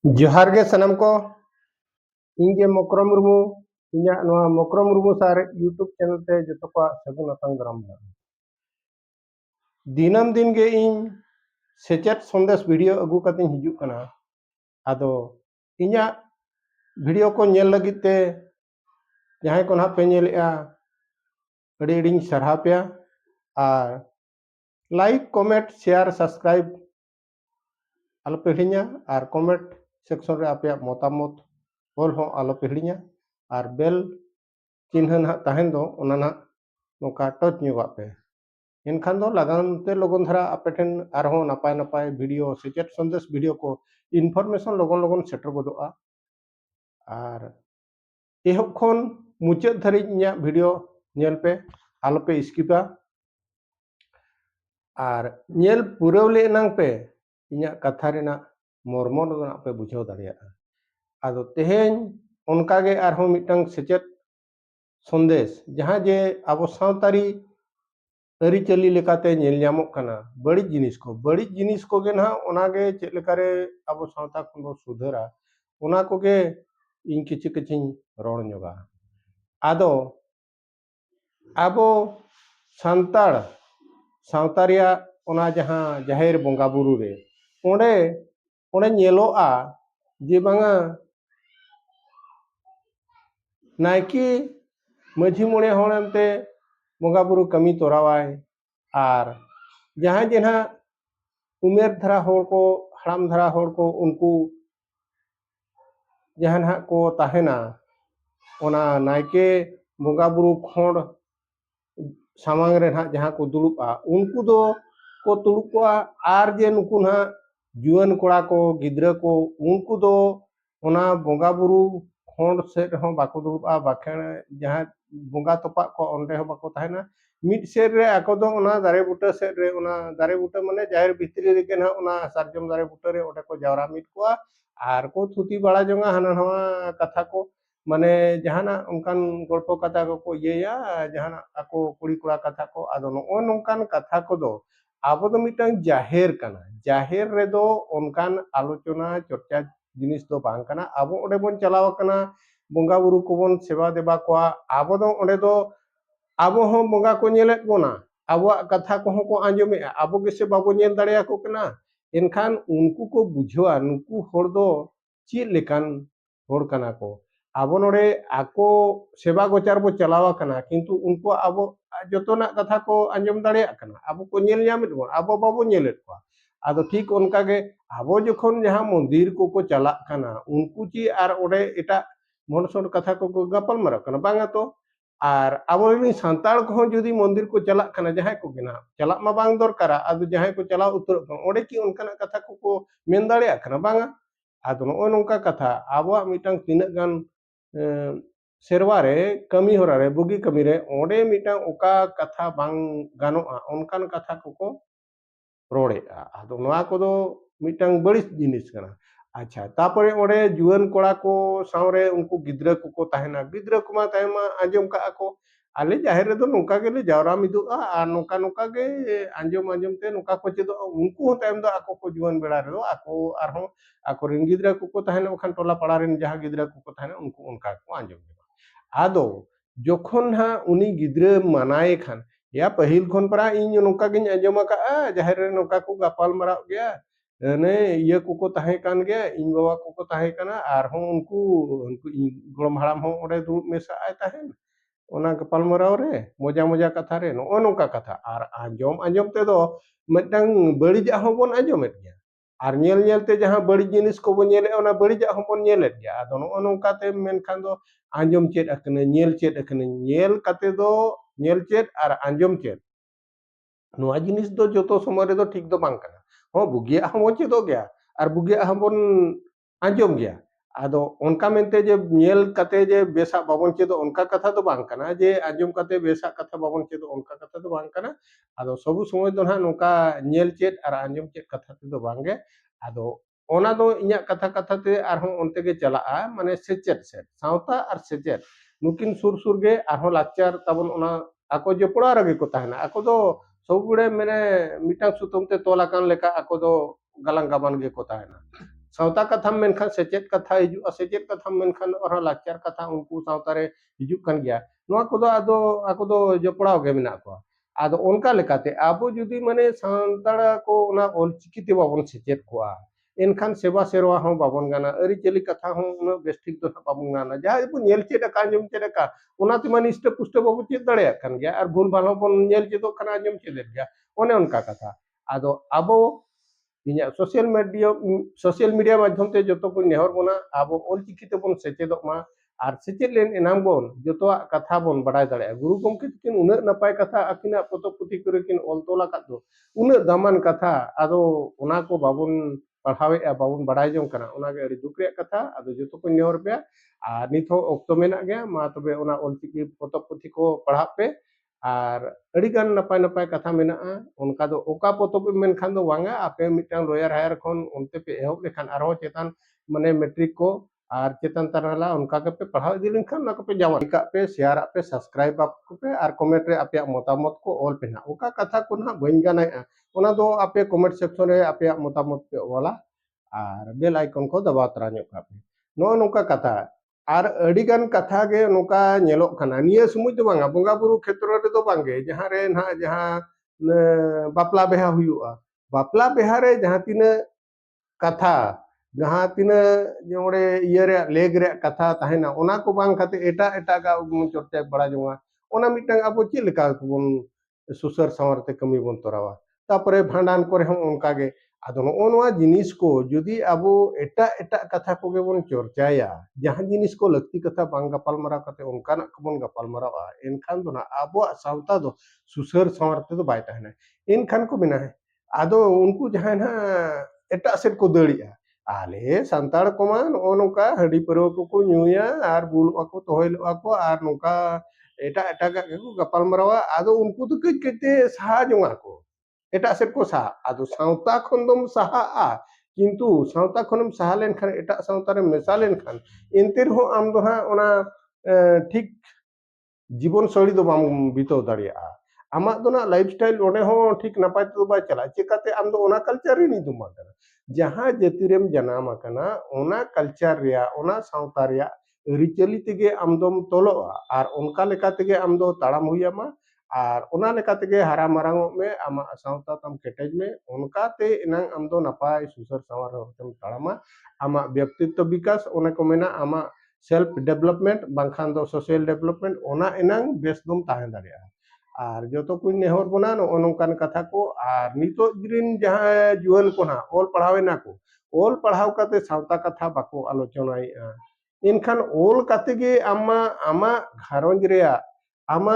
जोहार गे सनम को इंगे मकरम मुर्मू इन्या नवा मकरम मुर्मू सार यूट्यूब चैनल ते जतो को सगुन अतंग दराम दिनम दिन गे इन सेचेत संदेश वीडियो अगु कते हिजु कना आदो इन्या वीडियो को नेल लगी ते जहां को ना पे नेलया अड़ी अड़ी सरहा पे और लाइक कमेंट शेयर सब्सक्राइब आलो पे हिड़िया और कमेंट सेक्शन रे आपे मतामत ऑल हो आलो पे हिड़िया और बेल चिन्ह ना तहन दो ओना ना नोका टच न्यूगा पे इनखान दो लगानते लोगन धरा आपे ठेन आरहो नापाय नापाय वीडियो सेचेत संदेश वीडियो को इनफॉरमेशन लोगन लोगन सेटर गोदोआ और एहब खन मुचाद धरी इन्या वीडियो नेल पे आलो पे स्किपा और नेल पुरवले नांग पे इन्या कथा रेना मर्म दो ना पे बुझाव दाड़िया आदो तेहेन उनकागे आरहो मिटंग सेचेत संदेश जहां जे आबो सावतारी अरिचली लेकाते नेल ᱧᱟᱢᱚᱜ ᱠᱟᱱᱟ बड़ी जिनिस को गे ना ओनागे चेक लेकारे आबो सावता खन बो सुधारा ओना को गे इन किछि किछि रोड ᱧᱚᱜᱟ आदो आबो सांताड़ सावतारिया ओना जहां जाहेर बोंगा बुरु रे ओंडे ओंडे ᱧᱮᱞᱚᱜᱼᱟ जे बांगा नायकी माझी मोड़े होड़ते बोंगा बुरु कमी तोरावाय और जहां जे ना उमेर धरा होड़ को हड़ाम धरा होड़ को उनको जहां ना को ताहेना ओना नायके बोंगा बुरु खोड़ सामांग रे ना जहां को दुड़ुबा उनको दो को तुड़ुबा आर जे नुकु ना जुआन कोड़ा को गिद्रा को उनको दो ओना बोंगा बुरु खोड़ से हो बाको दुड़ुबा बाखेण जहां बोंगा तोपा को ओंडे हो बाको ताहेना मिड सेर रे आको दो ओना दारे बुटा सेर रे ओना दारे बुटा माने जाहिर भितरी रे के ना ओना सारजम दारे बुटा रे ओडे को जावरा मिट को आर को थुती बड़ा जोंगा हाना नवा कथा को माने जहाना उनकान गल्प कथा को इया जहाना आको कुड़ी कुड़ा कथा को आदो नो नोंकान कथा को दो आबो दो मिटांग जाहेर कना जाहेर रे दो उनकान आलोचना चर्चा जिनिस दो बांग कना आबो ओडे बोन चलाव कना बोंगा बुरु को बोन सेवा देबा को आबो दो ओडे दो आबो हो बोंगा को नेलेत बोना आबो कथा को हो को आंजमे आबो गेसे बाबो नेल दाड़िया को कना एनखान उनको को बुझवा नुकु होड़ दो ची लेकान होड़ कना को आबो नोडे आको सेवा गोचार बो चलावा कना किंतु उनको आबो जतोना कथा को आंजम दाड़िया कना आबो को नेल ᱧᱟᱢᱮᱫ बो आबो बाबो नेलेत को आदो ठीक उनका गे आबो जखन जहां मंदिर को चला कना उनको ची आर ओडे एटा मनसोन कथा को गपल मारा कना बांगा तो और अब सानताड़ को जुदी मंदिर को चला कना जहां को गिना चला मा बांग दरकारा आदो जहां को चला उतर ओडे की उनका कथा को मेन दाड़िया कना बांगा आदो नो नोंका कथा आबो मिटांग तिना गान सेरवा रे कमी होरा रे बुगी कमी रे ओडे मिटांग ओका कथा बांग गानोआ उनकान कथा को रोड़ेआ आदो नोआ को दो मिटांग बड़ी जिनिस कना अच्छा तापरे ओडे जुआन कोड़ा को सावरे उनको गिद्रा को ताहेना गिद्रा को मा ताहेमा आंजम का को आले जाहिर रे दो नोका गेले जावरा मिदुआ आ नोका नोका गे आंजम आंजम ते नोका को चेदो उनको हो ताइम दो आको को जुआन बेड़ा रे दो आको आरहो आको रिन गिद्रा को ताहेना बखान टोला पड़ा रिन जहां गिद्रा को ताहेना उनको उनका को आंजम आदो जोखन हा उनी गिद्रा मनाए खान या पहिल खन परा इन नोका गिन आंजम का जाहिर रे नोका को गपाल मरा गया ने ये को ताहे कान गया इन बाबा को ताहे काना आरहों उनको उनको गोड़म हाड़ाम हो ओडे दुड़ुब मेसा आय ताहेन ओना गपाल मराव रे मजा मजा कथा रे नो नोका कथा और आंजम आंजम ते दो मिटंग बड़िजा हो बोन आंजमेत गया और नेल नेल ते जहां बड़ी जिनिस को बो नेले ओना बड़िजा हो बोन नेलेत गया आदो नो नोका ते मेनखान दो आंजम चेत अकने नेल चेत अकने नेल कते दो नेल चेत और आंजम चेत नोआ जिनिस दो जोतो समय रे दो ठीक दो बांग कना हो बुगिया हम चेदो गया और बुगिया हम बोन आंजम गया आदो उनका मेनते जे नेल कते जे बेसा बाबन चेदो उनका कथा तो बांग कना जे आंजम कते बेसा कथा बाबन चेदो उनका कथा तो बांग कना आदो सबु समय दो ना नोका नेल चेत और आंजम चेत कथा ते दो बांगे आदो ओना दो इnya कथा कथा ते आरहों ओनते गे चलाआ माने सेचेत से सावता और सेचेत नुकिन सुर सुर गे आरहों लाचार ताबन ओना आको जपड़ा रगे को ताहेना आको दो सब गुड़े मैंने मिटांग सुतम ते तोला कान लेका आको दो गलांग गाबान गे को ताहेना सावता कथा मेनखान सेचेत कथा हिजुआ सेचेत कथा मेनखान और लाचार कथा उनको सावता रे हिजुक कान गया नोआ कोदो आदो आको दो जपड़ाव गे मेना को आदो उनका लेकाते आबो जुदी माने सांताड़ा को ना ऑलचिकी ते बाबन सेचेत कोआ एनखान सेवा सेरवा हो बाबन गाना अरि चली कथा हो उन बेस्टिक दो बाबन गाना जहां बो नेल चेदा का अंजम चेदा का ओनाते माने इष्ट पुष्ट बाबू चेद दड़े कान गया और भूल भाल बन नेल चेदो खाना अंजम चेद गया ओने उनका कथा आदो आबो इन्या सोशल मीडिया माध्यम ते जो को नेहर बोना अब ऑलचिकी ते बन सेचेदोग मा और सेचेद लेन एनाम बन जो कथा बन बड़ाय दाड़े गुरु गमके किन उन नपाय कथा अकिना पोतो पुथि करे किन ऑल तोला का दो उन दामान कथा आदो ओना को बाबन पढ़ावे बाबन बड़ाय जों कना ओना गे अड़ी दुख रे कथा आदो जो को नेहर पे और निथ हो ऑक्टो मेना गया मा तबे ओना ऑलचिकी पोतो पुथि को पढ़ा पे और अड़ीगान नपाय नपाय कथा मेना उनका दो ओका पोतो पे मेनखान दो वांगा आपे मिटांग लॉयर हायर खन उनते पे एहब लेखान आरो चेतन माने मैट्रिक को और चेतन तरहला उनका के पे पढ़ाव इदी लेखान ना को पे जावा का पे शेयर पे सब्सक्राइब आप को पे और कमेंट रे आपे मतामत को ऑल पे ना ओका कथा को ना बइन गाना ओना दो आपे कमेंट सेक्शन रे आपे मतामत पे वाला और बेल आइकन को दबाव तरा ᱧᱚᱜ का पे नो नोका कथा और अड़ीगान कथा गे नोका ñेलोग खाना निया समुज दो बांगा बोंगा बुरु क्षेत्र रे दो बांगे जहां रे ना जहां बापला बेहा हुआ बापला बेहा रे जहां तीना कथा जहां तीना जोड़े ये रे लेग रे कथा ताहेना ओना को बांग खाते एटा एटा का चर्चा बड़ा जोंगा ओना मिटांग अब चे लेका बन सुसर सावरते कमी बन तोरावा तापरे भांडान करे हम उनका गे आदो नोआ जिनिस को जुदी अबो एटा एटा कथा को गे बन चर्चाया जहां जिनिस को लक्ति कथा बांग गपाल मरा कते उनकाना को बन गपाल मरावा एनखान दो ना अबो सावता दो सुसर सावरते तो बाय ताहेना एनखान को बिना है आदो उनको जहां ना एटा सेट को दड़िया आले संताड़ कोमा नोका हडी परव को ᱧᱩᱭᱟ और बुल को तोहल को और नोका एटा एटा को गपाल मरावा आदो उनको तो कई कते सहा जोंगा को एटा सेट को सहा आदो सावता खंदम सहा किंतु सावता खनम सहा लेन खान एटा सावता रे मेसा लेन खान एनते हो आम दो हा ओना ठीक जीवन शैली दो बाम बितो दाड़िया आमा दो ना लाइफस्टाइल ओने हो ठीक नपाय तो बा चला चिकाते आम दो ओना कल्चर रे नी दुमा कना जहां जतिरेम जनाम कना ओना कल्चर रिया ओना सावता रिया रिचली तेगे आम दोम तोलो और उनका लेका तेगे आम दो ताड़ाम हुयामा और ओना लेका तेगे हरा मारांग में आमा सावता तम केटेज में उनका ते इनांग आम दो नपाय सुसर सावर होतम ताड़ामा आमा व्यक्तित्व विकास ओने को मेना आमा सेल्फ डेवलपमेंट बांखान दो सोशल डेवलपमेंट ओना इनांग बेस दम ताहें दाड़िया और जो तो कुछ नेहर बना नोकान कथा को और नितो ग्रीन जहां जुअन को ना ओल पढ़ावे ना को ओल पढ़ाव काते सावता कथा बाको आलोचनाय इनखान ओल काते गे आमा आमा घारंज रेया आमा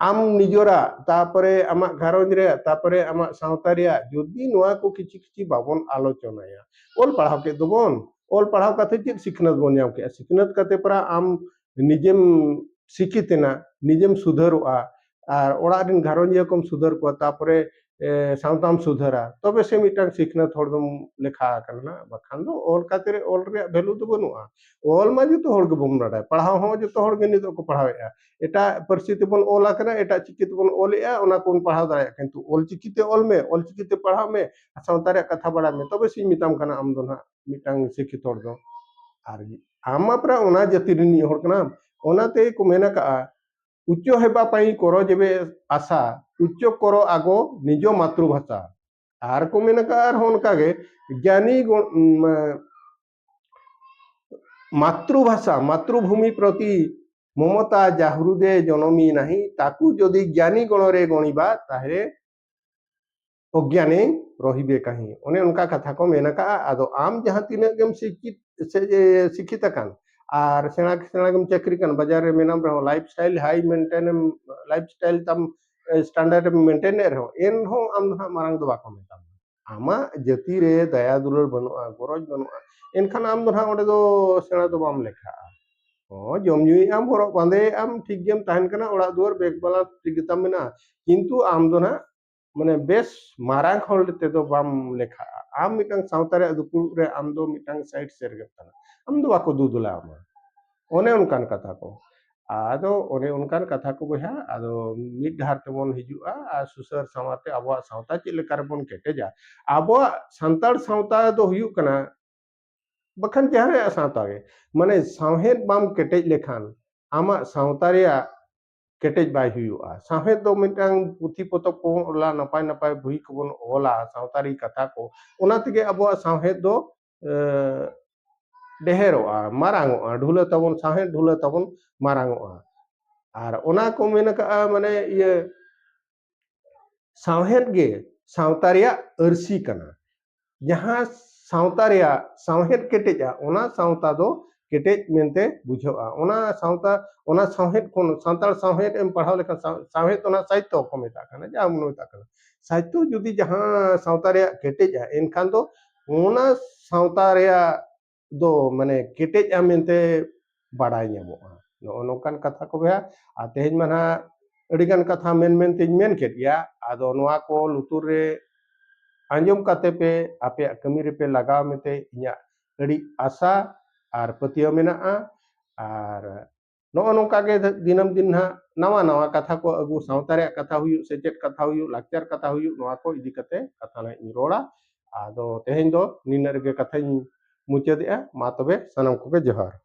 आम निजोरा तापरे आमा घारंज रेया तापरे आमा सावता रेया जदि नोआ को किछि किछि बाबन आलोचनाया ओल पढ़ाव के दोबन ओल पढ़ाव काते चेक सिखनत बन जाम के सिखनत काते परा आम निजेम शिक्षितना निजेम सुधरवा और ओड़ा दिन घारंजिया कम सुधर को तापरे सावताम सुधरा तबे से मिटांग सिखनत होड़दम लेखा करना बखान दो ओल काते ओल रे वैल्यू तो बनुआ ओल मा जतो होड़ के बम नडाय पढ़ाव हो जतो होड़ के नितो को पढ़ावेआ एटा परिस्थिति बन ओला कना एटा चिकित बन ओलेआ ओना कोन पढ़ाव दाया किंतु ओल चिकिते ओल में ओल चिकिते पढ़ाव में सावता रे कथा बड़ा में तबे से मिताम कना आम दो ना मिटांग शिक्षित होड़ दो और आमा प्रा ओना जति रिनी होड़ कना ओनाते को मेना का उच्च हेबा पाई करो जेबे आशा उच्च करो आगो निजो मातृभाषा आर को मेना का आर होन का गे ज्ञानी मातृभाषा मातृभूमि प्रति ममता जाहृदे जनमी नाही ताकू जदि ज्ञानी गणरे गणिबा ताहे अज्ञानी रहिबे कहीं ओने उनका कथा को मेना का आदो आम जहां तीना गेम शिक्षित कान और सेना सेना गेम चाकरी कान बाजार रे मेनाम रहो लाइफस्टाइल हाई मेंटेन लाइफस्टाइल तम स्टैंडर्ड मेंटेन रहो एन हो आम ना मारंग दो बाको मेता आमा जति रे दया दुलर बनुआ गरज बनुआ एनखान आम दो ना ओडे दो सेना दो बाम लेखा ओ जम ᱧᱩᱭ आम हरो बांदे आम ठीक गेम ताहन कना ओड़ा दुआर बेग बाला ठीक गेताम मेना किंतु आम दो ना माने बेस मारांग हॉल ते दो बाम लेखा आम मिटांग सावता रे दुपुर रे आम दो मिटांग साइड शेयर गेताना आम दो बाको दुदुला आम ओने उनकान कथा को ᱟᱫᱚ ᱚᱱᱮ ᱚᱱᱠᱟᱱ ᱠᱟᱛᱷᱟ ᱠᱚ ᱵᱚᱭᱦᱟ ᱟᱫᱚ ᱢᱤᱫ ᱰᱟᱦᱟᱨ ᱛᱮᱵᱚᱱ ᱦᱤᱡᱩᱜᱼᱟ ᱟᱨ ᱥᱩᱥᱟᱹᱨ ᱥᱟᱶᱟᱨᱛᱮ ᱟᱵᱚᱣᱟᱜ ᱥᱟᱶᱛᱟ ᱪᱮᱫ ᱞᱮᱠᱟ ᱨᱮᱵᱚᱱ ᱠᱮᱴᱮᱡᱟ ᱟᱵᱚᱣᱟᱜ ᱥᱟᱱᱛᱟᱲ ᱥᱟᱶᱛᱟ ᱫᱚ ᱦᱩᱭᱩᱜ ᱠᱟᱱᱟ ᱵᱟᱠᱷᱟᱱ ᱡᱟᱦᱟᱸᱭᱟᱜ ᱥᱟᱶᱛᱟ ᱜᱮ ᱢᱟᱱᱮ ᱥᱟᱶᱦᱮᱫ ᱵᱟᱢ ᱠᱮᱴᱮᱡ ᱞᱮᱠᱷᱟᱱ ᱟᱢᱟᱜ ᱥᱟᱶᱛᱟ ᱨᱮᱭᱟᱜ ᱠᱮᱴᱮᱡ ᱵᱟᱭ ᱦᱩᱭᱩᱜᱼᱟ ᱥᱟᱶᱦᱮᱫ ᱫᱚ ᱢᱤᱫᱴᱟᱝ ᱯᱩᱛᱷᱤ ᱯᱚᱛᱚᱵ ᱠᱚᱵᱚᱱ ᱚᱞᱟ ᱱᱟᱯᱟᱭ ᱱᱟᱯᱟᱭ ᱵᱳᱭ ᱠᱚᱵᱚᱱ ᱚᱞᱟ ᱥᱟᱶᱛᱟᱨᱤ ᱠᱟᱛᱷᱟ ᱠᱚ ᱚᱱᱟ ᱛᱮᱜᱮ ᱟᱵᱚᱣᱟᱜ ᱥᱟᱶᱦᱮᱫ ᱫᱚ ᱰᱷᱮᱨᱚᱜᱼᱟ ᱢᱟᱨᱟᱝᱚᱜᱼᱟ ᱰᱷᱩᱞᱟᱹ ᱛᱟᱵᱚᱱ ᱥᱟᱶᱦᱮᱫ ᱰᱷᱩᱞᱟᱹ ᱛᱟᱵᱚᱱ ᱢᱟᱨᱟᱝᱚᱜᱼᱟ ᱟᱨ ᱚᱱᱟ ᱠᱚ ᱢᱮᱱ ᱠᱟᱜᱼᱟ ᱢᱟᱱᱮ ᱥᱟᱶᱦᱮᱫ ᱜᱮ ᱥᱟᱶᱛᱟ ᱨᱮᱭᱟᱜ ᱟᱹᱨᱥᱤ ᱠᱟᱱᱟ ᱡᱟᱦᱟᱸ ᱥᱟᱶᱛᱟ ᱨᱮᱭᱟᱜ ᱥᱟᱶᱦᱮᱫ ᱠᱮᱴᱮᱡᱼᱟ ᱚᱱᱟ ᱥᱟᱶᱛᱟ ᱫᱚ ᱠᱮᱴᱮᱡ ᱢᱮᱱᱛᱮ ᱵᱩᱡᱷᱟᱹᱜᱼᱟ ᱚᱱᱟ ᱥᱟᱶᱛᱟ ᱚᱱᱟ ᱥᱟᱶᱦᱮᱫ ᱠᱷᱚᱱ ᱥᱟᱱᱛᱟᱲ ᱥᱟᱶᱦᱮᱫ ᱮᱢ ᱯᱟᱲᱦᱟᱣ ᱞᱮᱠᱷᱟᱱ ᱥᱟᱶᱦᱮᱫ ᱚᱱᱟ ᱥᱟಹಿত্য ᱠᱚ ᱢᱮᱛᱟᱜ ᱠᱟᱱᱟ ᱡᱟᱦᱟᱸ ᱵᱚᱱ ᱢᱮᱛᱟᱜ ᱠᱟᱱᱟ ᱥᱟহিত্য ᱡᱩᱫᱤ ᱡᱟᱦᱟᱸ ᱥᱟᱶᱛᱟ ᱨᱮᱭᱟᱜ ᱠᱮᱴᱮᱡᱼᱟ ᱮᱱᱠᱷᱟᱱ ᱫᱚ ᱚᱱᱟ ᱥᱟᱶᱛᱟ ᱨᱮᱭᱟᱜ ᱫᱚ ᱢᱟᱱᱮ ᱠᱮᱴᱮᱡᱼᱟ ᱢᱮᱱᱛᱮ ᱵᱟᱲᱟᱭ ᱧᱟᱢᱚᱜᱼᱟ ᱱᱚᱜᱼᱚ ᱱᱚᱝᱠᱟᱱ ᱠᱟᱛᱷᱟ ᱠᱚ ᱵᱚᱭᱦᱟ ᱟᱨ ᱛᱮᱦᱮᱧ ᱢᱟ ᱱᱟᱦᱟᱜ ᱟᱹᱰᱤᱜᱟᱱ ᱠᱟᱛᱷᱟ ᱢᱮᱱᱛᱮᱧ ᱢᱮᱱ ᱠᱮᱫ ᱜᱮᱭᱟ ᱟᱫᱚ ᱱᱚᱣᱟ ᱠᱚ ᱞᱩᱛᱩᱨ ᱨᱮ ᱟᱸᱡᱚᱢ ᱠᱟᱛᱮ ᱯᱮ ᱟᱯᱮᱭᱟᱜ ᱠᱟᱹᱢᱤ ᱨᱮᱯᱮ ᱞᱟᱜᱟᱣ ᱢᱮᱛᱮ ᱤᱧᱟᱹᱜ ᱟᱹᱰᱤ ᱟᱥᱟ ᱟᱨ ᱯᱟᱹᱛᱭᱟᱹᱣ ᱢᱮᱱᱟᱜᱼᱟ ᱟᱨ ᱱᱚᱜᱼᱚ ᱱᱚᱝᱠᱟ ᱜᱮ ᱫᱤᱱᱟᱹᱢ ᱫᱤᱱ ᱦᱟᱸᱜ ᱱᱟᱣᱟ ᱱᱟᱣᱟ ᱠᱟᱛᱷᱟ ᱠᱚ ᱟᱹᱜᱩ ᱥᱟᱶᱛᱟ ᱨᱮᱭᱟᱜ ᱠᱟᱛᱷᱟ ᱦᱩᱭᱩᱜ ᱥᱮᱪᱮᱫ ᱠᱟᱛᱷᱟ ᱦᱩᱭᱩᱜ ᱞᱟᱠᱪᱟᱨ ᱠᱟᱛᱷᱟ ᱦᱩᱭᱩᱜ ᱱᱚᱣᱟ ᱠᱚ ᱤᱫᱤ ᱠᱟᱛᱮ ᱠᱟᱛᱷᱟ ᱱᱟᱜ ᱤᱧ ᱨᱚᱲᱟ ᱟᱫᱚ ᱛᱮᱦᱮᱧ ᱫᱚ ᱱᱤᱱᱟᱹᱜ ᱨᱮᱜᱮ ᱠᱟᱛᱷᱟᱧ ᱢᱩᱪᱟᱹᱫᱮᱜᱼᱟ ᱢᱟ ᱛᱚᱵᱮ ᱥᱟᱱᱟᱢ ᱠᱚᱜᱮ ᱡᱚᱦᱟᱨ